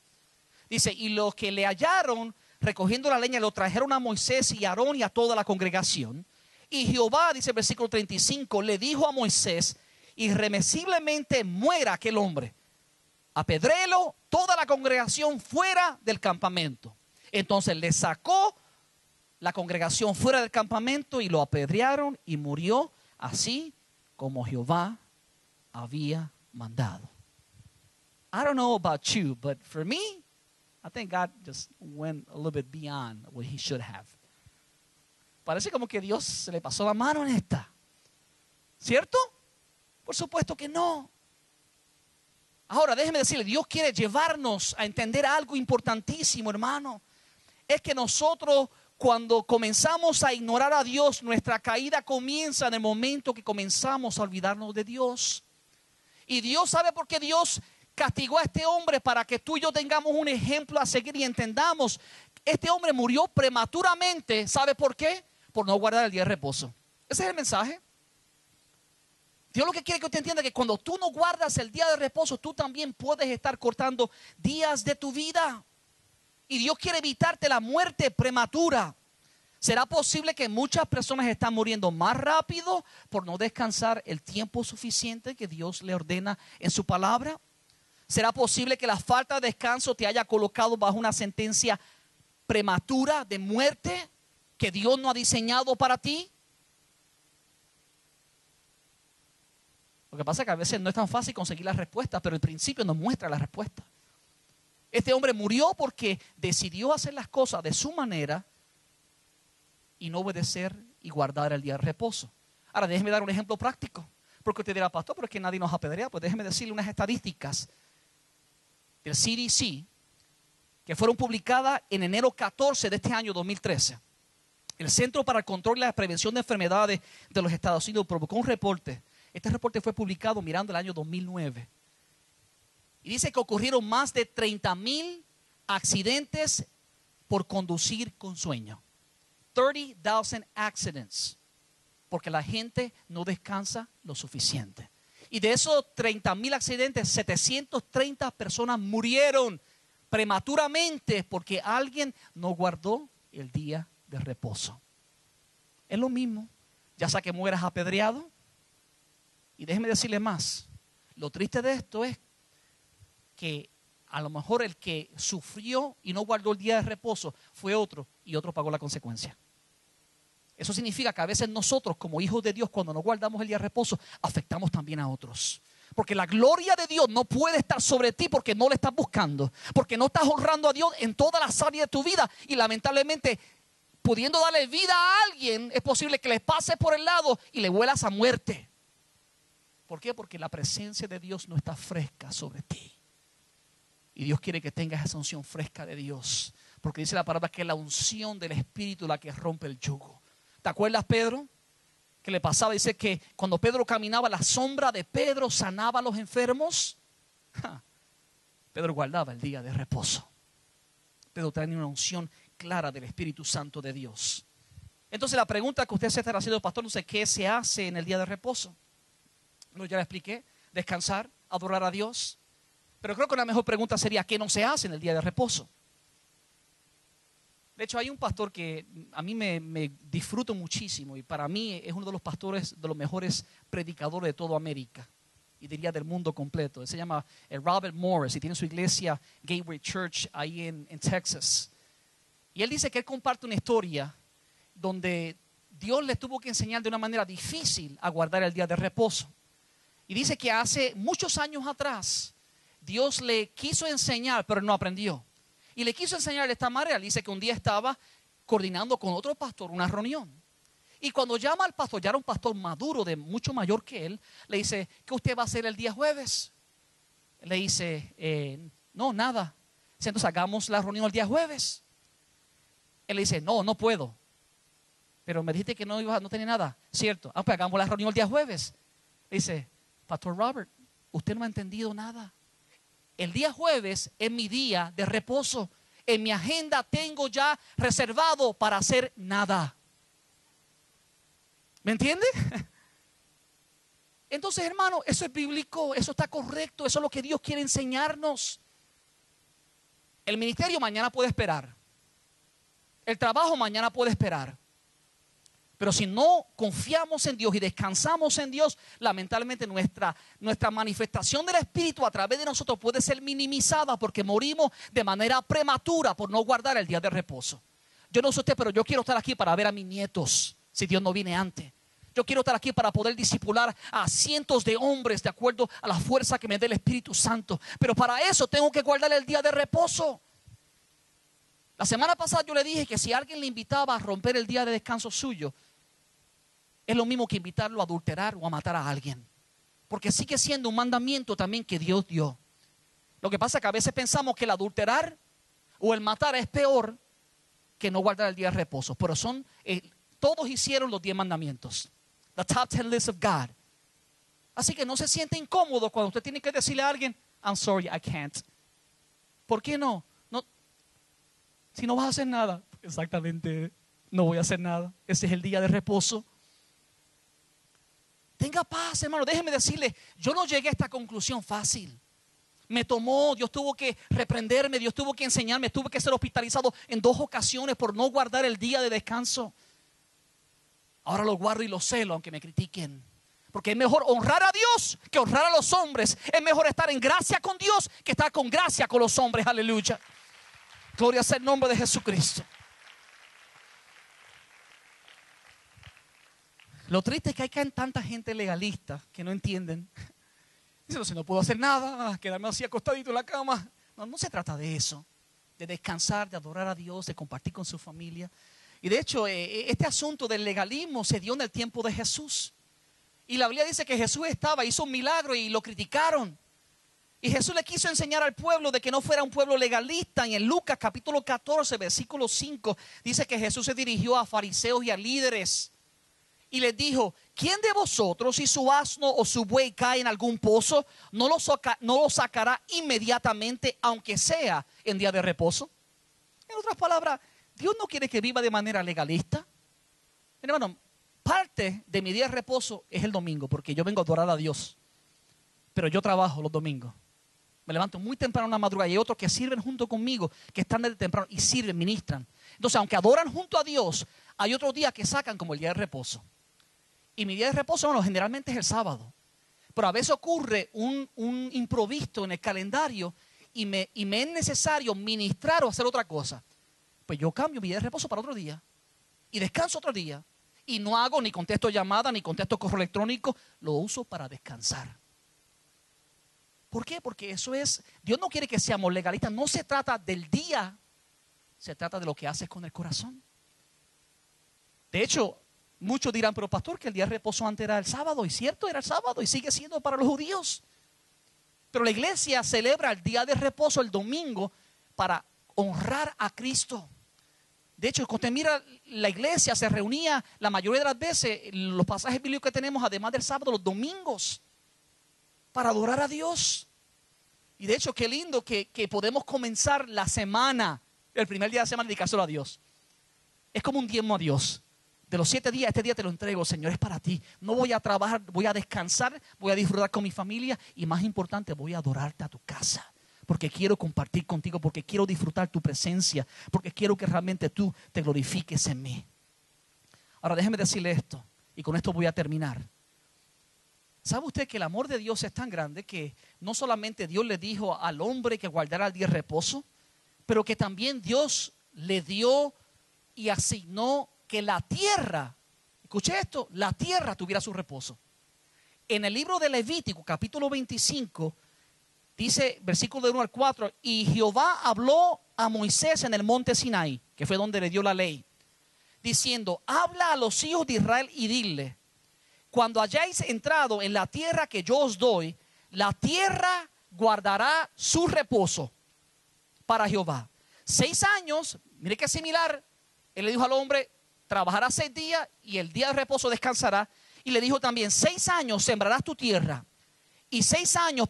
[SPEAKER 1] Dice, y los que le hallaron recogiendo la leña lo trajeron a Moisés y a Aarón y a toda la congregación. Y Jehová, dice el versículo 35, le dijo a Moisés, irremisiblemente muera aquel hombre. Apedréelo toda la congregación fuera del campamento. Entonces le sacó la congregación fuera del campamento y lo apedrearon y murió así como Jehová había mandado. I don't know about you, but for me, I think God just went a little bit beyond what he should have. Parece como que Dios se le pasó la mano en esta. ¿Cierto? Por supuesto que no. Ahora déjeme decirle, Dios quiere llevarnos a entender algo importantísimo, hermano. Es que nosotros, cuando comenzamos a ignorar a Dios, nuestra caída comienza en el momento que comenzamos a olvidarnos de Dios. Y Dios sabe por qué Dios castigó a este hombre, para que tú y yo tengamos un ejemplo a seguir y entendamos. Este hombre murió prematuramente. ¿Sabe por qué? Por no guardar el día de reposo. Ese es el mensaje. Dios lo que quiere que usted entienda es que cuando tú no guardas el día de reposo, tú también puedes estar cortando días de tu vida. Y Dios quiere evitarte la muerte prematura. ¿Será posible que muchas personas están muriendo más rápido por no descansar el tiempo suficiente que Dios le ordena en su palabra? ¿Será posible que la falta de descanso te haya colocado bajo una sentencia prematura de muerte que Dios no ha diseñado para ti? Lo que pasa es que a veces no es tan fácil conseguir la respuesta, pero el principio nos muestra la respuesta. Este hombre murió porque decidió hacer las cosas de su manera y no obedecer y guardar el día de reposo. Ahora déjeme dar un ejemplo práctico, porque usted dirá, pastor, pero es que nadie nos apedrea. Pues déjeme decirle unas estadísticas del CDC que fueron publicadas en enero 14 de este año 2013. El Centro para el Control y la Prevención de Enfermedades de los Estados Unidos provocó un reporte. Este reporte fue publicado mirando el año 2009. Y dice que ocurrieron más de 30,000 accidentes por conducir con sueño. 30,000 accidents. Porque la gente no descansa lo suficiente. Y de esos 30,000 accidentes, 730 personas murieron prematuramente porque alguien no guardó el día de reposo. Es lo mismo, ya sea que mueras apedreado. Y déjeme decirle más. Lo triste de esto es que a lo mejor el que sufrió y no guardó el día de reposo fue otro, y otro pagó la consecuencia. Eso significa que a veces nosotros, como hijos de Dios, cuando no guardamos el día de reposo, afectamos también a otros. Porque la gloria de Dios no puede estar sobre ti porque no le estás buscando, porque no estás honrando a Dios en todas las áreas de tu vida. Y lamentablemente, pudiendo darle vida a alguien, es posible que le pases por el lado y le huelas a muerte. ¿Por qué? Porque la presencia de Dios no está fresca sobre ti. Y Dios quiere que tengas esa unción fresca de Dios. Porque dice la palabra que es la unción del Espíritu la que rompe el yugo. ¿Te acuerdas, Pedro? ¿Qué le pasaba? Dice que cuando Pedro caminaba, la sombra de Pedro sanaba a los enfermos. Pedro guardaba el día de reposo. Pedro tenía una unción clara del Espíritu Santo de Dios. Entonces la pregunta que usted se estará haciendo, pastor, no sé qué se hace en el día de reposo. No, ya le expliqué. Descansar, adorar a Dios. Pero creo que la mejor pregunta sería, ¿qué no se hace en el día de reposo? De hecho, hay un pastor que a mí me disfruto muchísimo y para mí es uno de los pastores, de los mejores predicadores de toda América y diría del mundo completo. Él se llama Robert Morris y tiene su iglesia Gateway Church ahí en Texas. Y él dice que él comparte una historia donde Dios le tuvo que enseñar de una manera difícil a guardar el día de reposo. Y dice que hace muchos años atrás Dios le quiso enseñar, pero no aprendió. Y le quiso enseñar de esta manera. Dice que un día estaba coordinando con otro pastor una reunión. Y cuando llama al pastor, ya era un pastor maduro, de mucho mayor que él, le dice, ¿qué usted va a hacer el día jueves? Le dice, no, nada. Dice, entonces hagamos la reunión el día jueves. Él le dice, no puedo. Pero me dijiste que no tenía nada. Cierto. Pues hagamos la reunión el día jueves. Le dice, Pastor Robert, usted no ha entendido nada. El día jueves es mi día de reposo. En mi agenda tengo ya reservado para hacer nada. ¿Me entiende? Entonces, hermano, eso es bíblico, eso está correcto, eso es lo que Dios quiere enseñarnos. El ministerio mañana puede esperar. El trabajo mañana puede esperar. Pero si no confiamos en Dios y descansamos en Dios, lamentablemente nuestra manifestación del Espíritu a través de nosotros puede ser minimizada porque morimos de manera prematura por no guardar el día de reposo. Yo no sé usted, pero yo quiero estar aquí para ver a mis nietos, si Dios no viene antes. Yo quiero estar aquí para poder discipular a cientos de hombres de acuerdo a la fuerza que me dé el Espíritu Santo. Pero para eso tengo que guardar el día de reposo. La semana pasada yo le dije que si alguien le invitaba a romper el día de descanso suyo, es lo mismo que invitarlo a adulterar o a matar a alguien. Porque sigue siendo un mandamiento también que Dios dio. Lo que pasa es que a veces pensamos que el adulterar o el matar es peor que no guardar el día de reposo. Pero todos hicieron los 10 mandamientos. The top 10 list of God. Así que no se siente incómodo cuando usted tiene que decirle a alguien, I'm sorry, I can't. ¿Por qué no? Si no vas a hacer nada. Exactamente, no voy a hacer nada. Ese es el día de reposo. Tenga paz, hermano. Déjeme decirle, yo no llegué a esta conclusión fácil. Me tomó, Dios tuvo que reprenderme, Dios tuvo que enseñarme, tuve que ser hospitalizado en 2 ocasiones por no guardar el día de descanso. Ahora lo guardo y lo celo, aunque me critiquen. Porque es mejor honrar a Dios que honrar a los hombres. Es mejor estar en gracia con Dios que estar con gracia con los hombres. Aleluya. Gloria sea el nombre de Jesucristo. Lo triste es que hay tanta gente legalista que no entienden. Dicen, si no puedo hacer nada, quedarme así acostadito en la cama. No se trata de eso. De descansar, de adorar a Dios, de compartir con su familia. Y de hecho, este asunto del legalismo se dio en el tiempo de Jesús. Y la Biblia dice que Jesús hizo un milagro y lo criticaron. Y Jesús le quiso enseñar al pueblo de que no fuera un pueblo legalista. Y en Lucas capítulo 14, versículo 5, dice que Jesús se dirigió a fariseos y a líderes. Y les dijo, ¿quién de vosotros si su asno o su buey cae en algún pozo, no lo sacará inmediatamente, aunque sea en día de reposo? En otras palabras, Dios no quiere que viva de manera legalista. Hermano, parte de mi día de reposo es el domingo, porque yo vengo a adorar a Dios. Pero yo trabajo los domingos. Me levanto muy temprano en la madrugada y hay otros que sirven junto conmigo, que están desde temprano y sirven, ministran. Entonces, aunque adoran junto a Dios, hay otros días que sacan como el día de reposo. Y mi día de reposo, bueno, generalmente es el sábado. Pero a veces ocurre un imprevisto en el calendario y me es necesario ministrar o hacer otra cosa. Pues yo cambio mi día de reposo para otro día. Y descanso otro día. Y no hago ni contesto llamadas, ni contesto correo electrónico. Lo uso para descansar. ¿Por qué? Porque Dios no quiere que seamos legalistas. No se trata del día. Se trata de lo que haces con el corazón. De hecho, muchos dirán, pero pastor, que el día de reposo antes era el sábado. Y cierto, era el sábado y sigue siendo para los judíos. Pero la iglesia celebra el día de reposo, el domingo, para honrar a Cristo. De hecho, cuando usted mira, la iglesia se reunía la mayoría de las veces, los pasajes bíblicos que tenemos, además del sábado, los domingos, para adorar a Dios. Y de hecho, qué lindo que podemos comenzar la semana, el primer día de la semana, dedicárselo a Dios. Es como un diezmo a Dios. De los 7 días, este día te lo entrego, Señor, es para ti. No voy a trabajar, voy a descansar, voy a disfrutar con mi familia y más importante, voy a adorarte a tu casa. porque quiero compartir contigo, porque quiero disfrutar tu presencia, porque quiero que realmente tú te glorifiques en mí. Ahora déjeme decirle esto, y con esto voy a terminar. ¿Sabe usted que el amor de Dios es tan grande que no solamente Dios le dijo al hombre que guardara el día de reposo, pero que también Dios le dio y asignó que la tierra, escuche esto, la tierra tuviera su reposo? En el libro de Levítico, capítulo 25, dice, versículo de 1 al 4, y Jehová habló a Moisés en el monte Sinaí, que fue donde le dio la ley, diciendo, habla a los hijos de Israel y dile, cuando hayáis entrado en la tierra que yo os doy, la tierra guardará su reposo para Jehová. 6 años, mire que similar, él le dijo al hombre, trabajará 6 días y el día de reposo descansará. Y le dijo también, 6 años sembrarás tu tierra y 6 años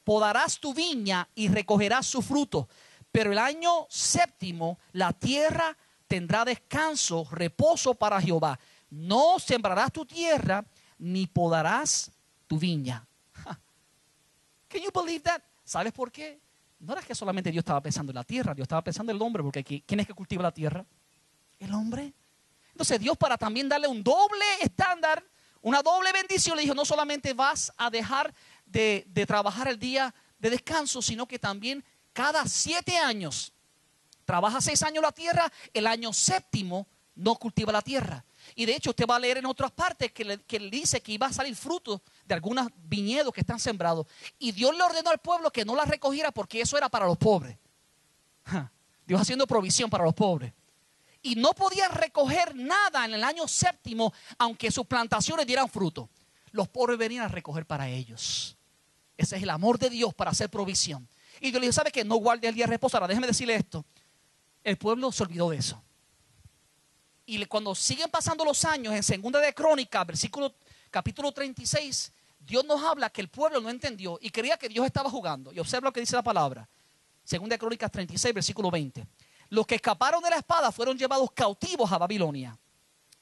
[SPEAKER 1] podarás tu viña y recogerás su fruto. Pero el año 7º la tierra tendrá descanso, reposo para Jehová. No sembrarás tu tierra ni podarás tu viña. Can you believe that? ¿Sabes por qué? No era que solamente Dios estaba pensando en la tierra, Dios estaba pensando en el hombre, porque ¿quién es que cultiva la tierra? El hombre. Entonces Dios, para también darle un doble estándar, una doble bendición, le dijo, no solamente vas a dejar de trabajar el día de descanso, sino que también cada 7 años, trabaja 6 años la tierra, el año 7º no cultiva la tierra. Y de hecho usted va a leer en otras partes que le dice que iba a salir fruto de algunos viñedos que están sembrados. Y Dios le ordenó al pueblo que no las recogiera porque eso era para los pobres. Dios haciendo provisión para los pobres. Y no podían recoger nada en el año 7º, aunque sus plantaciones dieran fruto. Los pobres venían a recoger para ellos. Ese es el amor de Dios para hacer provisión. Y Dios le dijo, ¿sabe qué? No guarde el día de reposo. Ahora déjeme decirle esto. El pueblo se olvidó de eso. Y cuando siguen pasando los años, en Segunda de Crónicas, capítulo 36, Dios nos habla que el pueblo no entendió y creía que Dios estaba jugando. Y observa lo que dice la palabra. Segunda de Crónicas 36, versículo 20. Los que escaparon de la espada fueron llevados cautivos a Babilonia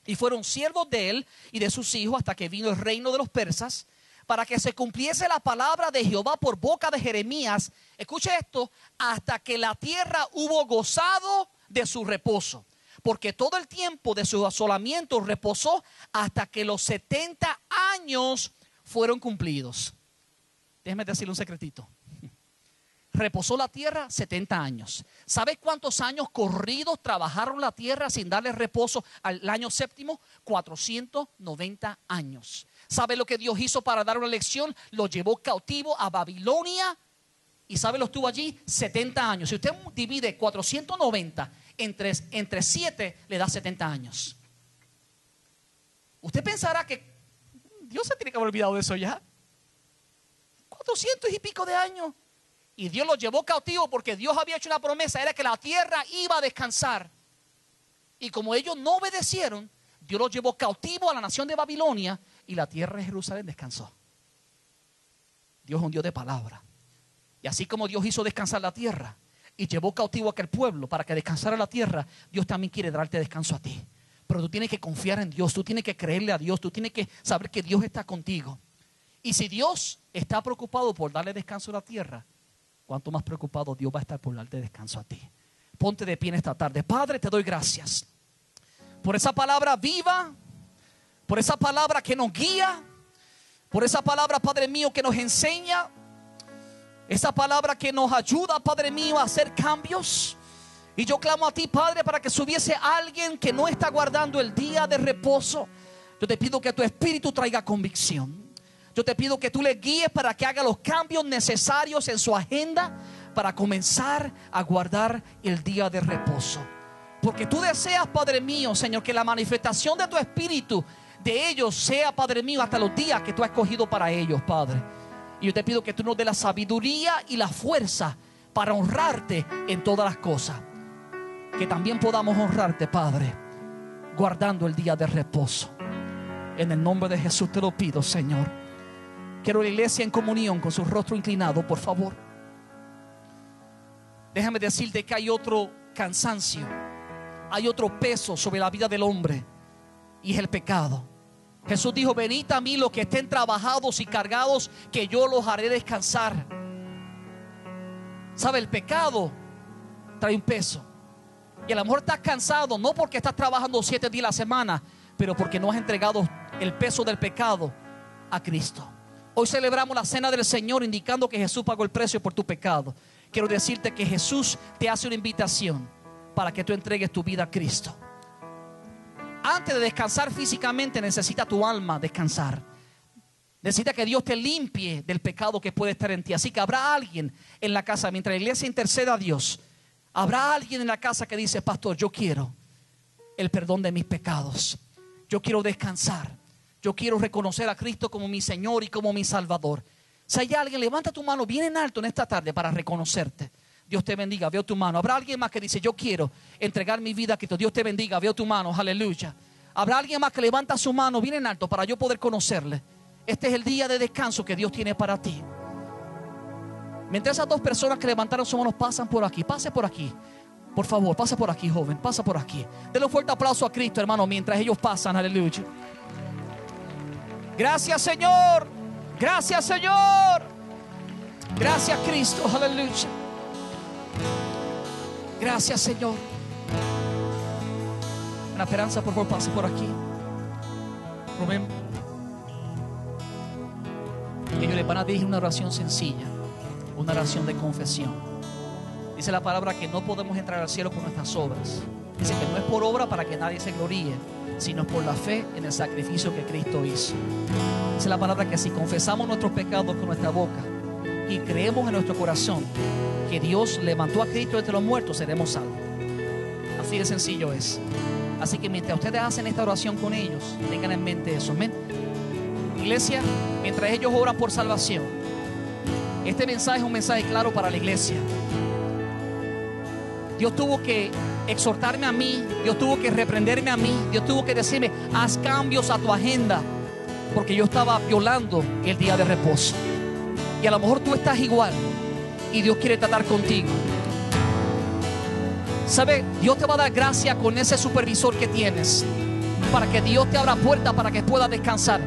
[SPEAKER 1] y fueron siervos de él y de sus hijos hasta que vino el reino de los persas, para que se cumpliese la palabra de Jehová por boca de Jeremías. Escuche esto, hasta que la tierra hubo gozado de su reposo. Porque todo el tiempo de su asolamiento reposó hasta que los 70 años fueron cumplidos. Déjeme decirle un secretito. Reposó la tierra 70 años. ¿Sabe cuántos años corridos trabajaron la tierra sin darle reposo al año 7º? 490 años. ¿Sabe lo que Dios hizo para dar una lección? Lo llevó cautivo a Babilonia. ¿Y sabe? Lo estuvo allí 70 años. Si usted divide 490 entre 7, le da 70 años. Usted pensará que Dios se tiene que haber olvidado de eso ya. 400 y pico de años. Y Dios los llevó cautivo porque Dios había hecho una promesa. Era que la tierra iba a descansar. Y como ellos no obedecieron, Dios los llevó cautivo a la nación de Babilonia. Y la tierra de Jerusalén descansó. Dios es un Dios de palabra. Y así como Dios hizo descansar la tierra y llevó cautivo a aquel pueblo para que descansara la tierra, Dios también quiere darte descanso a ti. Pero tú tienes que confiar en Dios, tú tienes que creerle a Dios, tú tienes que saber que Dios está contigo. Y si Dios está preocupado por darle descanso a la tierra, ¿cuánto más preocupado Dios va a estar por darte descanso a ti? Ponte de pie en esta tarde. Padre, te doy gracias por esa palabra viva, por esa palabra que nos guía, por esa palabra, Padre mío, que nos enseña, esa palabra que nos ayuda, Padre mío, a hacer cambios. Y yo clamo a ti, Padre, para que subiese alguien que no está guardando el día de reposo. Yo te pido que tu Espíritu traiga convicción. Yo te pido que tú le guíes para que haga los cambios necesarios en su agenda para comenzar a guardar el día de reposo. Porque tú deseas, Padre mío, Señor, que la manifestación de tu Espíritu de ellos sea, Padre mío, hasta los días que tú has escogido para ellos, Padre. Y yo te pido que tú nos des la sabiduría y la fuerza para honrarte en todas las cosas. Que también podamos honrarte, Padre, guardando el día de reposo. En el nombre de Jesús te lo pido, Señor. Quiero la iglesia en comunión con su rostro inclinado, por favor. Déjame decirte que hay otro cansancio, hay otro peso sobre la vida del hombre, y es el pecado. Jesús dijo: venid a mí los que estén trabajados y cargados, que yo los haré descansar. ¿Sabe? El pecado trae un peso. Y a lo mejor estás cansado, no porque estás trabajando 7 días a la semana, pero porque no has entregado el peso del pecado a Cristo. Hoy celebramos la cena del Señor, indicando que Jesús pagó el precio por tu pecado. Quiero decirte que Jesús te hace una invitación para que tú entregues tu vida a Cristo. Antes de descansar físicamente, necesita tu alma descansar. Necesita que Dios te limpie del pecado que puede estar en ti. Así que habrá alguien en la casa, mientras la iglesia interceda a Dios, habrá alguien en la casa que dice: pastor, yo quiero el perdón de mis pecados. Yo quiero descansar. Yo quiero reconocer a Cristo como mi Señor y como mi Salvador. Si hay alguien, levanta tu mano bien en alto en esta tarde para reconocerte. Dios te bendiga, veo tu mano. Habrá alguien más que dice: yo quiero entregar mi vida a Cristo. Dios te bendiga, veo tu mano, aleluya. Habrá alguien más que levanta su mano bien en alto para yo poder conocerle. Este es el día de descanso que Dios tiene para ti. Mientras esas 2 personas que levantaron su mano pasan por aquí, pase por aquí. Por favor, pasa por aquí, joven, pasa por aquí. Denle un fuerte aplauso a Cristo, hermano, mientras ellos pasan, aleluya. Gracias, Señor. Gracias, Señor. Gracias, Cristo, aleluya. Gracias, Señor. Ana Esperanza, por favor, pase por aquí. Rubén. Ellos les van a dirigir una oración sencilla, una oración de confesión. Dice la palabra que no podemos entrar al cielo por nuestras obras. Dice que no es por obra para que nadie se gloríe, sino por la fe en el sacrificio que Cristo hizo. Dice la palabra que si confesamos nuestros pecados con nuestra boca y creemos en nuestro corazón que Dios levantó a Cristo entre los muertos, seremos salvos. Así de sencillo es. Así que mientras ustedes hacen esta oración con ellos, tengan en mente eso. Amén. Iglesia, mientras ellos oran por salvación, este mensaje es un mensaje claro para la iglesia. Dios tuvo que exhortarme a mí, Dios tuvo que reprenderme a mí, Dios tuvo que decirme: haz cambios a tu agenda, porque yo estaba violando el día de reposo. Y a lo mejor tú estás igual y Dios quiere tratar contigo. ¿Sabe? Dios te va a dar gracia con ese supervisor que tienes, para que Dios te abra puertas para que puedas descansar.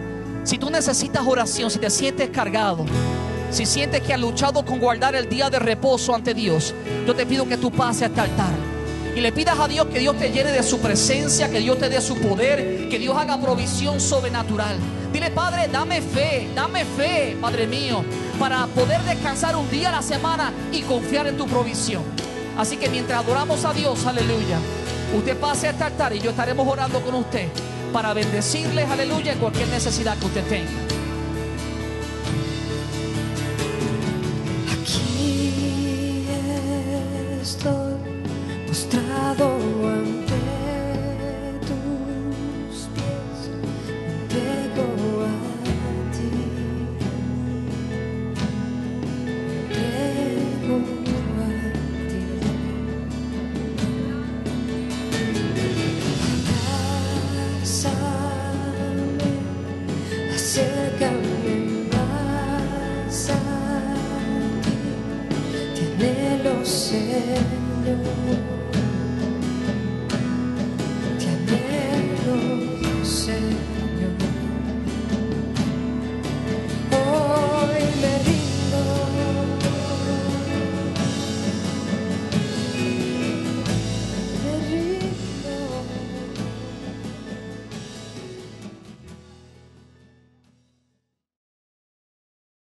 [SPEAKER 1] Si tú necesitas oración, si te sientes cargado, si sientes que has luchado con guardar el día de reposo ante Dios, yo te pido que tú pases a este altar y le pidas a Dios que Dios te llene de su presencia, que Dios te dé su poder, que Dios haga provisión sobrenatural. Dile: Padre, dame fe, Padre mío, para poder descansar un día a la semana y confiar en tu provisión. Así que mientras adoramos a Dios, aleluya, usted pase a este altar y yo estaremos orando con usted para bendecirles, aleluya, en cualquier necesidad que usted tenga.
[SPEAKER 2] Aquí estoy postrado ante tus pies, me entrego a ti, me entrego a ti. Abrázame, acércame más a ti, te anhelo, Señor, te anhelo, Señor.